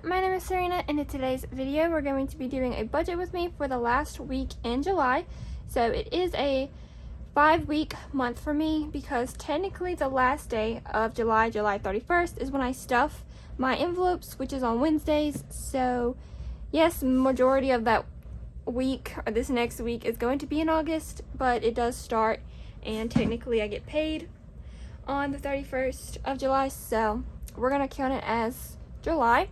my name is Sarina, and in today's video we're going to be doing a budget with me for the last week in July. So it is a 5-week month for me because technically the last day of July, July 31st, is when I stuff my envelopes, which is on Wednesdays. So yes, majority of that week or this next week is going to be in August, but it does start and technically I get paid on the 31st of July, so we're gonna count it as July.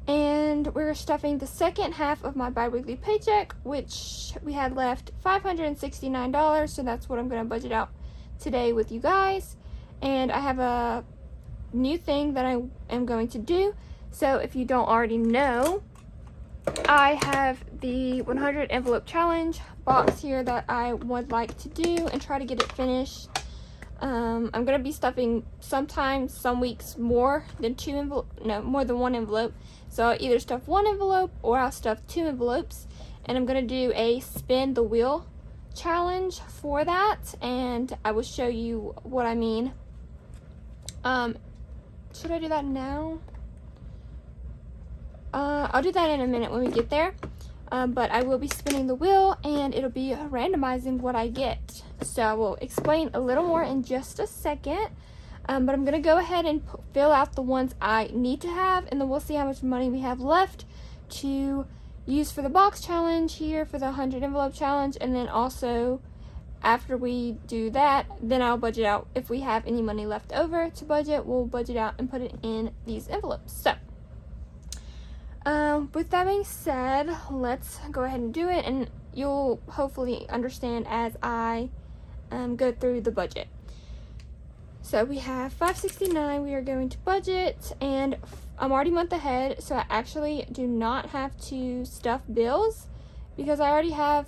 And we're stuffing the second half of my bi-weekly paycheck, which we had left $569, so that's what I'm going to budget out today with you guys. And I have a new thing that I am going to do. So if you don't already know, I have the 100 envelope challenge box here that I would like to do and try to get it finished. I'm going to be stuffing sometimes, some weeks, more than more than one envelope. So I'll either stuff one envelope or I'll stuff 2 envelopes. And I'm going to do a spin the wheel challenge for that. And I will show you what I mean. Should I do that now? I'll do that in a minute when we get there. But I will be spinning the wheel and it'll be randomizing what I get. So I will explain a little more in just a second. But I'm going to go ahead and fill out the ones I need to have, and then we'll see how much money we have left to use for the box challenge here for the 100 envelope challenge. And then also after we do that, then I'll budget out. If we have any money left over to budget, we'll budget out and put it in these envelopes. So with that being said, let's go ahead and do it, and you'll hopefully understand as I go through the budget. So we have $569 we are going to budget, and I'm already a month ahead, so I actually do not have to stuff bills because I already have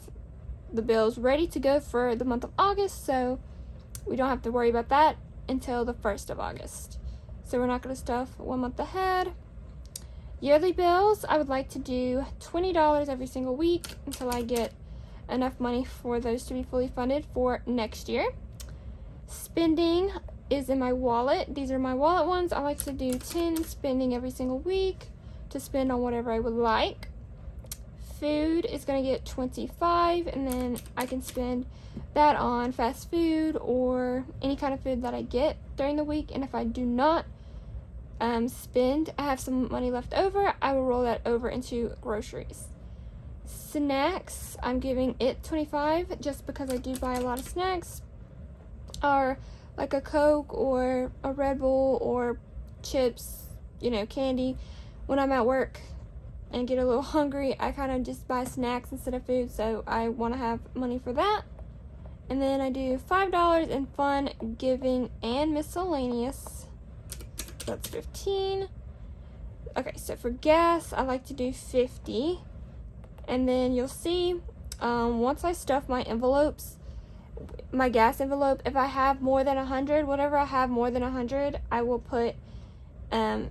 the bills ready to go for the month of August, so we don't have to worry about that until the 1st of August. So we're not going to stuff 1 month ahead. Yearly bills, I would like to do $20 every single week until I get enough money for those to be fully funded for next year. Spending is in my wallet. These are my wallet ones. I like to do 10 spending every single week to spend on whatever I would like. Food is going to get 25, and then I can spend that on fast food or any kind of food that I get during the week. And if I do not spend, I have some money left over, I will roll that over into groceries. Snacks, I'm giving it 25 just because I do buy a lot of snacks, or like a Coke or a Red Bull or chips, candy. When I'm at work and get a little hungry, I kind of just buy snacks instead of food, so I want to have money for that. And then I do $5 in fun, giving, and miscellaneous. That's 15. Okay, so for gas, I like to do 50. And then you'll see, once I stuff my envelopes, my gas envelope, if I have more than 100, whatever I have more than 100, I will put, I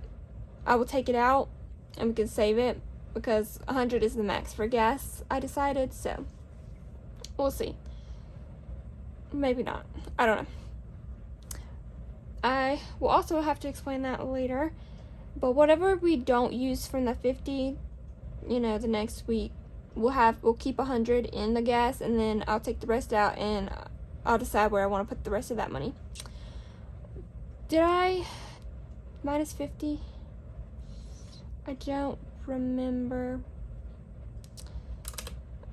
will take it out and we can save it because 100 is the max for gas, I decided, so we'll see. Maybe not. I don't know. I will also have to explain that later, but whatever we don't use from the 50, the next week, we'll keep 100 in the gas, and then I'll take the rest out and I'll decide where I want to put the rest of that money. Did I minus 50? I don't remember.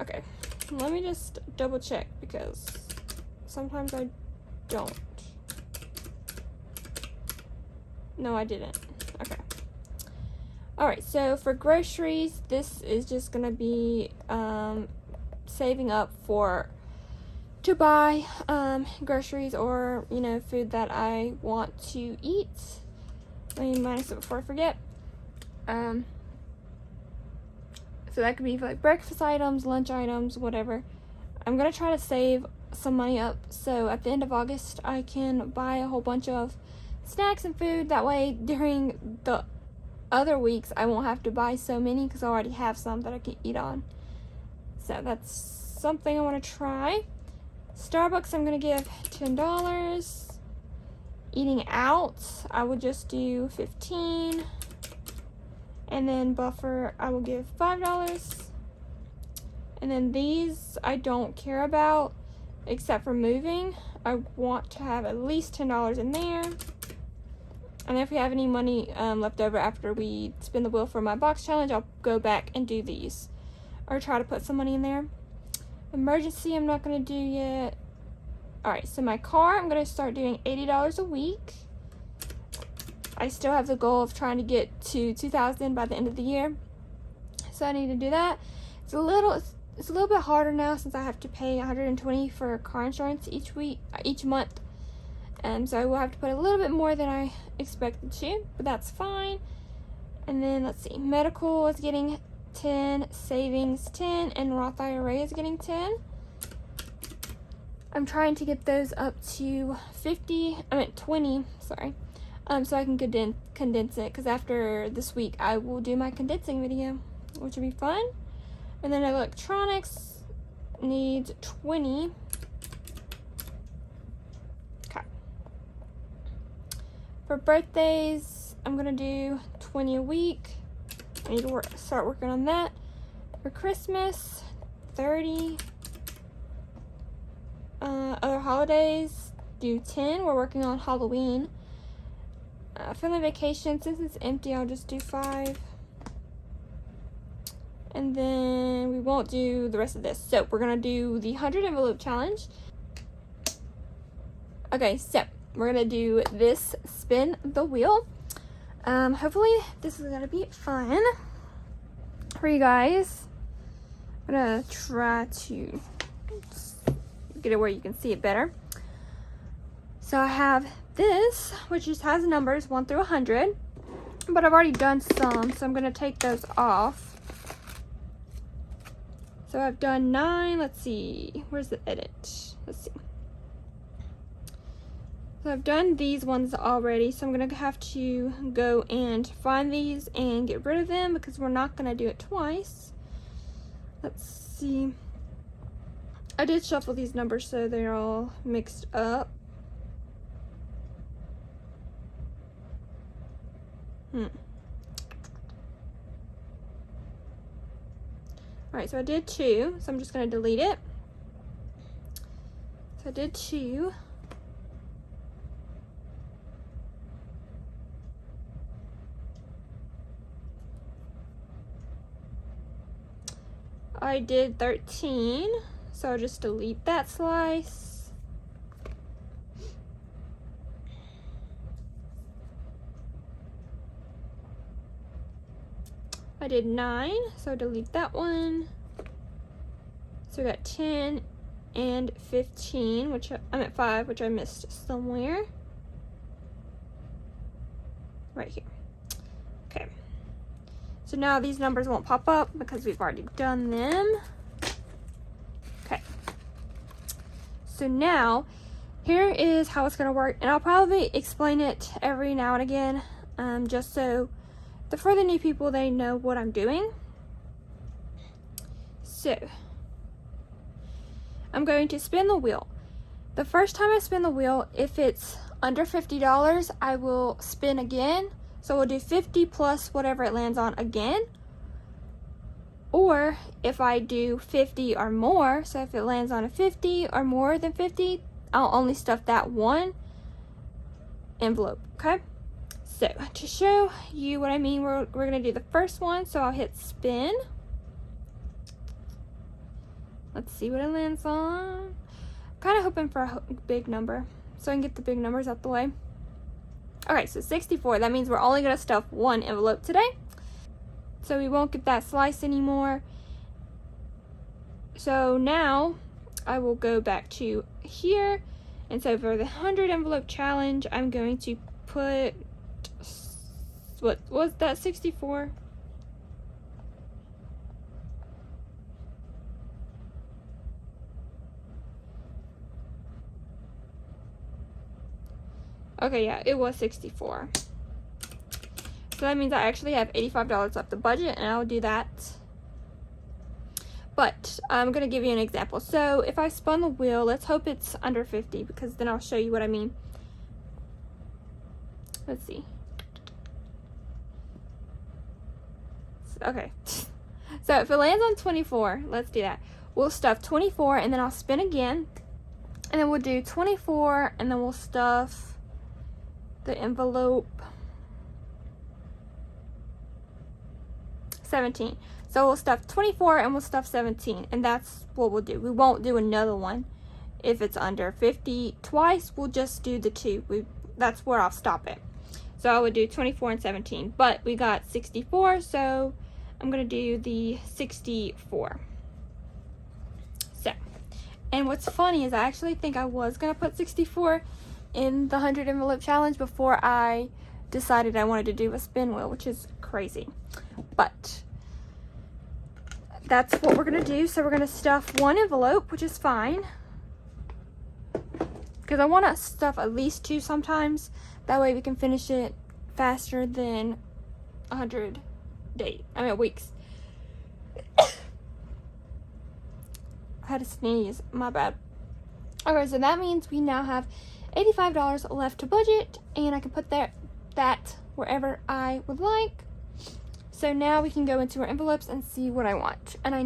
Okay, let me just double check because sometimes I don't. No, I didn't. Okay. Alright, so for groceries, this is just going to be saving up to buy groceries or, food that I want to eat. Let me minus it before I forget. So that could be like breakfast items, lunch items, whatever. I'm going to try to save some money up so at the end of August I can buy a whole bunch of snacks and food. That way during the other weeks I won't have to buy so many because I already have some that I can eat on. So that's something I want to try. Starbucks, I'm going to give $10. Eating out, I would just do 15. And then buffer, I will give $5. And then these I don't care about except for moving. I want to have at least $10 in there. And if we have any money left over after we spin the wheel for my box challenge, I'll go back and do these. Or try to put some money in there. Emergency, I'm not going to do yet. Alright, so my car, I'm going to start doing $80 a week. I still have the goal of trying to get to $2,000 by the end of the year. So I need to do that. It's a little bit harder now since I have to pay $120 for car insurance each month. So I will have to put a little bit more than I expected to, but that's fine. And then let's see, medical is getting 10, savings 10, and Roth IRA is getting 10. I'm trying to get those up to 20, sorry. So I can condense it, because after this week I will do my condensing video, which will be fun. And then electronics needs 20. Okay. For birthdays, I'm gonna do 20 a week. I need to start working on that. For Christmas, 30. Other holidays, do 10. We're working on Halloween. Family vacation, since it's empty, I'll just do 5. And then we won't do the rest of this. So we're gonna do the 100 envelope challenge. Okay, so we're gonna do this spin the wheel. Hopefully this is gonna be fun for you guys. I'm gonna try to get it where you can see it better. So I have this, which just has numbers 1 through 100, but I've already done some, so I'm gonna take those off. So I've done 9, let's see, where's the edit? Let's see. So I've done these ones already, so I'm gonna have to go and find these and get rid of them because we're not gonna do it twice. Let's see. I did shuffle these numbers so they're all mixed up. Alright, so I did 2, so I'm just going to delete it. So I did 2. I did 13, so I'll just delete that slice. I did 9, so delete that one. So we got 10 and 15, which I'm at 5, which I missed somewhere. Right here. Okay. So now these numbers won't pop up because we've already done them. Okay. So now, here is how it's going to work, and I'll probably explain it every now and again, just so for the new people, they know what I'm doing. So, I'm going to spin the wheel. The first time I spin the wheel, if it's under $50, I will spin again. So we'll do 50 plus whatever it lands on again. Or if I do 50 or more, so if it lands on a 50 or more than 50, I'll only stuff that one envelope, okay? So, to show you what I mean, we're going to do the first one, so I'll hit spin. Let's see what it lands on. Kind of hoping for a big number, so I can get the big numbers out the way. Okay, so 64, that means we're only going to stuff one envelope today. So we won't get that slice anymore. So now, I will go back to here, and so for the 100 envelope challenge, I'm going to put... What was that, 64? Okay, yeah, it was 64. So that means I actually have $85 left the budget, and I'll do that. But I'm going to give you an example. So if I spun the wheel, let's hope it's under 50, because then I'll show you what I mean. Let's see. Okay. So if it lands on 24, let's do that. We'll stuff 24 and then I'll spin again. And then we'll do 24 and then we'll stuff the envelope 17. So we'll stuff 24 and we'll stuff 17. And that's what we'll do. We won't do another one if it's under 50 twice. We'll just do the 2. That's where I'll stop it. So I would do 24 and 17. But we got 64, so I'm going to do the 64. So, and what's funny is I actually think I was going to put 64 in the 100 envelope challenge before I decided I wanted to do a spin wheel, which is crazy. But that's what we're going to do. So we're going to stuff 1 envelope, which is fine. Because I want to stuff at least 2 sometimes. That way we can finish it faster than 100 weeks. I had to sneeze. My bad. Okay, so that means we now have $85 left to budget. And I can put that wherever I would like. So now we can go into our envelopes and see what I want. And I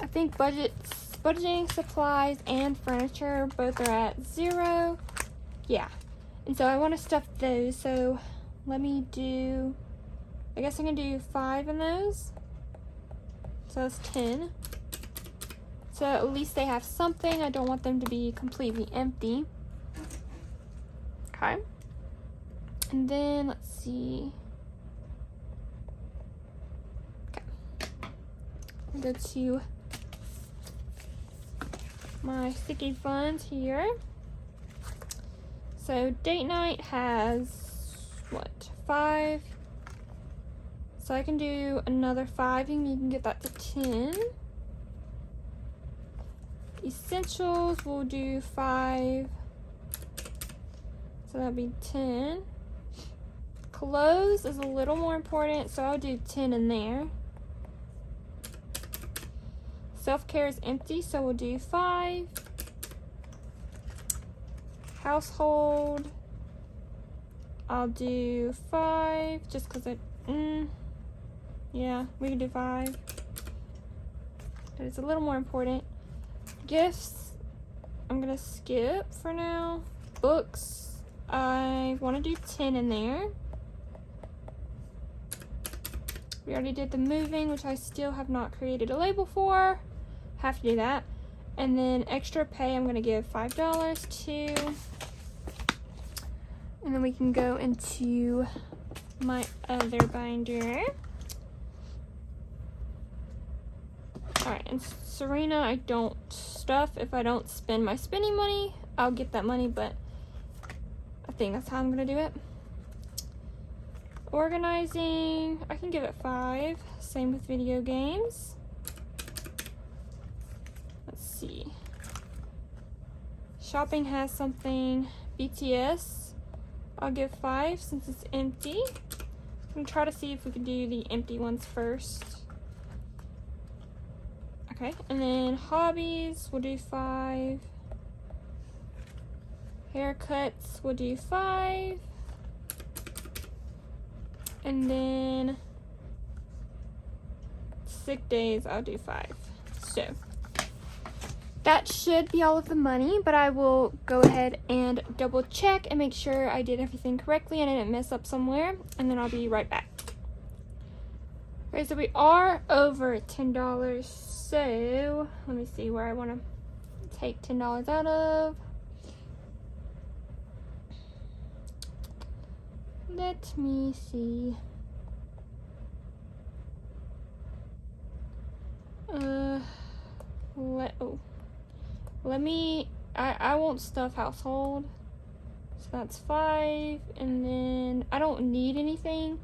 think budgeting, supplies, and furniture both are at 0. Yeah. And so I want to stuff those. So let me do, I guess I can do 5 in those. So that's 10. So at least they have something. I don't want them to be completely empty. Okay. And then let's see. Go to my sticky funds here. So date night has what, 5? So I can do another 5 and you can get that to 10. Essentials, we'll do 5. So that'd be 10. Clothes is a little more important, so I'll do 10 in there. Self-care is empty, so we'll do 5. Household, I'll do 5, just because yeah, we can do 5. But it's a little more important. Gifts, I'm going to skip for now. Books, I want to do 10 in there. We already did the moving, which I still have not created a label for. Have to do that. And then extra pay, I'm going to give $5 to. And then we can go into my other binder. Alright, and Sarina, I don't stuff. If I don't spend my spending money, I'll get that money, but I think that's how I'm going to do it. Organizing, I can give it 5. Same with video games. Let's see. Shopping has something. BTS, I'll give 5 since it's empty. I'm going to try to see if we can do the empty ones first. Okay, and then hobbies, we'll do 5. Haircuts, we'll do 5. And then sick days, I'll do 5. So that should be all of the money, but I will go ahead and double check and make sure I did everything correctly and I didn't mess up somewhere, and then I'll be right back. Okay, so we are over $10, so let me see where I want to take $10 out of. Let me see. I won't stuff household. So that's 5, and then I don't need anything.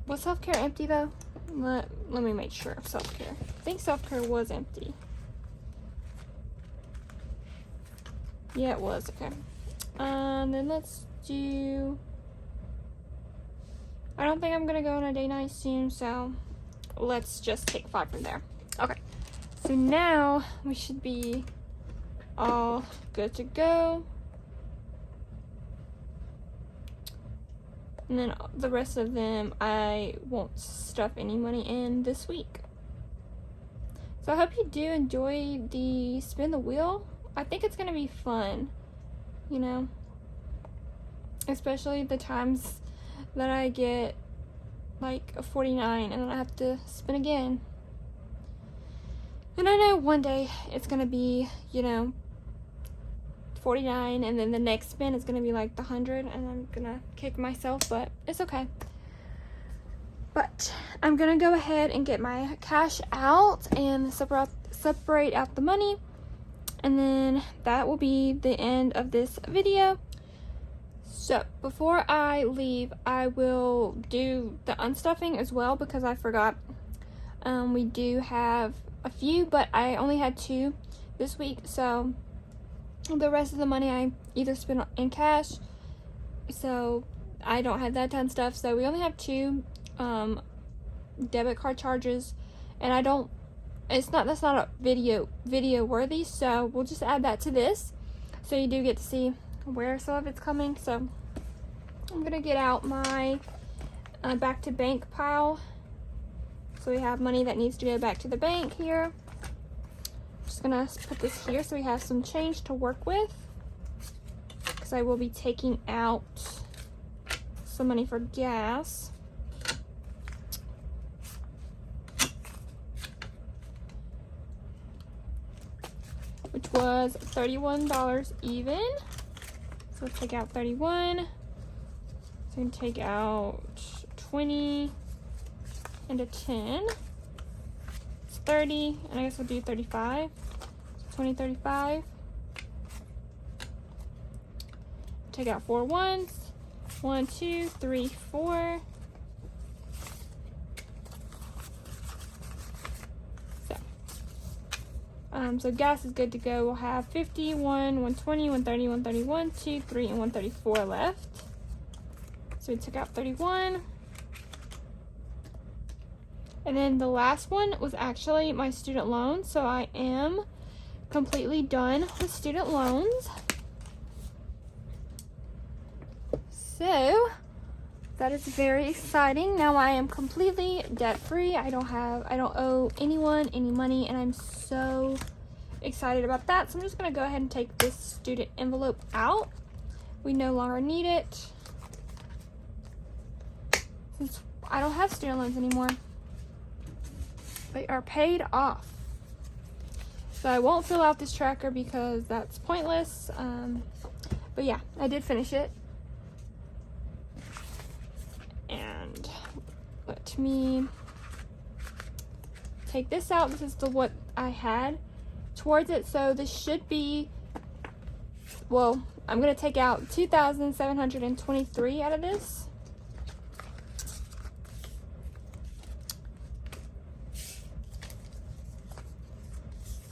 Was self-care empty though? Let me make sure of self-care. I think self-care was empty. Yeah, it was, okay. Then let's do, I don't think I'm gonna go on a day night soon, so let's just take 5 from there. Okay, so now we should be all good to go. And then the rest of them I won't stuff any money in this week. So I hope you do enjoy the spin the wheel. I think it's going to be fun, you know, especially the times that I get like a 49 and then I have to spin again. And I know one day it's going to be, you know, 49, and then the next spin is going to be like the 100, and I'm going to kick myself, but it's okay. But I'm going to go ahead and get my cash out and separate out the money, and then that will be the end of this video. So before I leave, I will do the unstuffing as well because I forgot. We do have a few, but I only had 2 this week, so the rest of the money I either spent in cash, so I don't have that ton of stuff. So we only have 2 debit card charges, and that's not a video worthy, so we'll just add that to this so you do get to see where some of it's coming. So I'm gonna get out my back to bank pile. So we have money that needs to go back to the bank here. Just gonna put this here so we have some change to work with, because I will be taking out some money for gas. Which was $31 even. So let's take out 31. So we can take out 20 and a 10. 30, and I guess we'll do 35. 20, 35. Take out 4 ones. 1, 2, 3, 4. So gas is good to go. We'll have 51, 120, 130, 131, 2, 3, and 134 left. So we took out 31. And then the last one was actually my student loan. So I am completely done with student loans. So that is very exciting. Now I am completely debt free. I don't owe anyone any money, and I'm so excited about that. So I'm just gonna go ahead and take this student envelope out. We no longer need it since I don't have student loans anymore. They are paid off. So I won't fill out this tracker because that's pointless. But yeah, I did finish it. And let me take this out. This is what I had towards it. So this should be, well, I'm going to take out 2,723 out of this.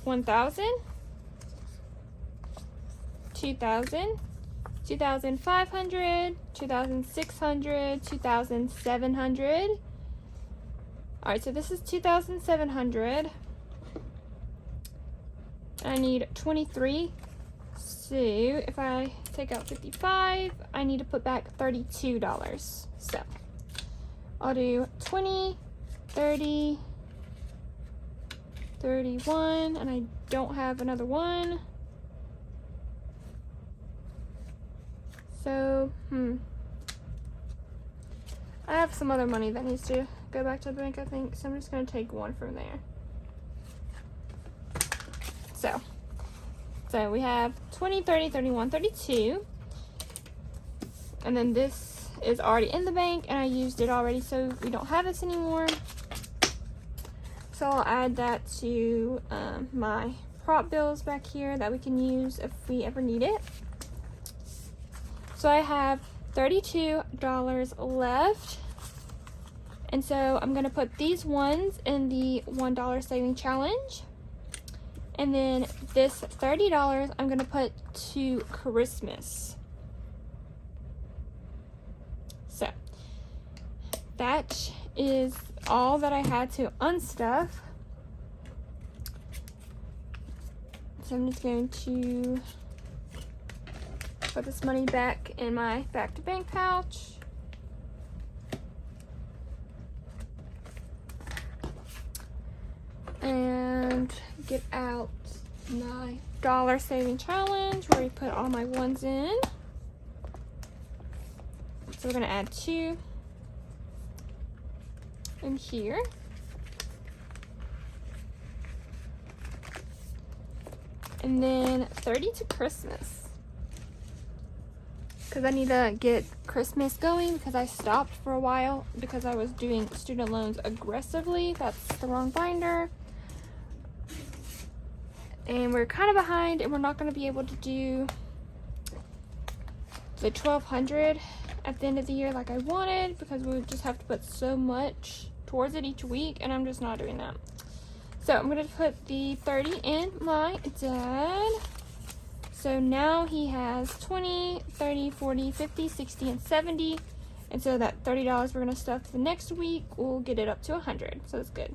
$1,000, $2,000, $2,500, $2,600, $2,700. All right, so this is $2,700. I need 23. So if I take out 55, I need to put back $32. So I'll do 20, 30, 31, and I don't have another one. So, I have some other money that needs to go back to the bank, I think. So I'm just going to take one from there. So we have 20, 30, 31, 32. And then this is already in the bank, and I used it already, so we don't have this anymore. So I'll add that to my prop bills back here that we can use if we ever need it. So I have $32 left. And so I'm going to put these ones in the $1 saving challenge. And then this $30 I'm going to put to Christmas. So that is all that I had to unstuff. So I'm just going to put this money back in my back to bank pouch. and get out my dollar saving challenge where we put all my ones in. So we're gonna add 2 in here. And then 30 to Christmas. Because I need to get Christmas going because I stopped for a while because I was doing student loans aggressively. That's the wrong binder. And we're kind of behind and we're not going to be able to do the $1,200 at the end of the year like I wanted because we would just have to put so much towards it each week and I'm just not doing that. So I'm going to put the 30 in my dad. So now he has 20, 30, 40, 50, 60, and 70. And so that $30 we're going to stuff the next week, we'll get it up to 100. So it's good.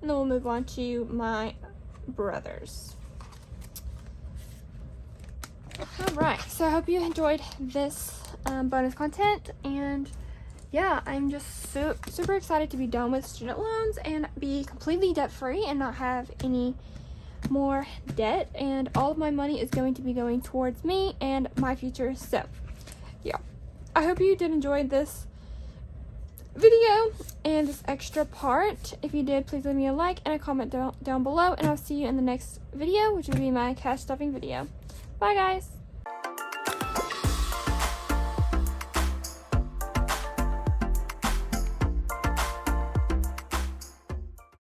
And then we'll move on to my brothers. Alright, so I hope you enjoyed this bonus content. And yeah, I'm just super excited to be done with student loans and be completely debt free and not have any more debt, and all of my money is going to be going towards me and my future. So yeah, I hope you did enjoy this video and this extra part. If you did, please leave me a like and a comment down below, and I'll see you in the next video, which will be my cash stuffing video. Bye guys.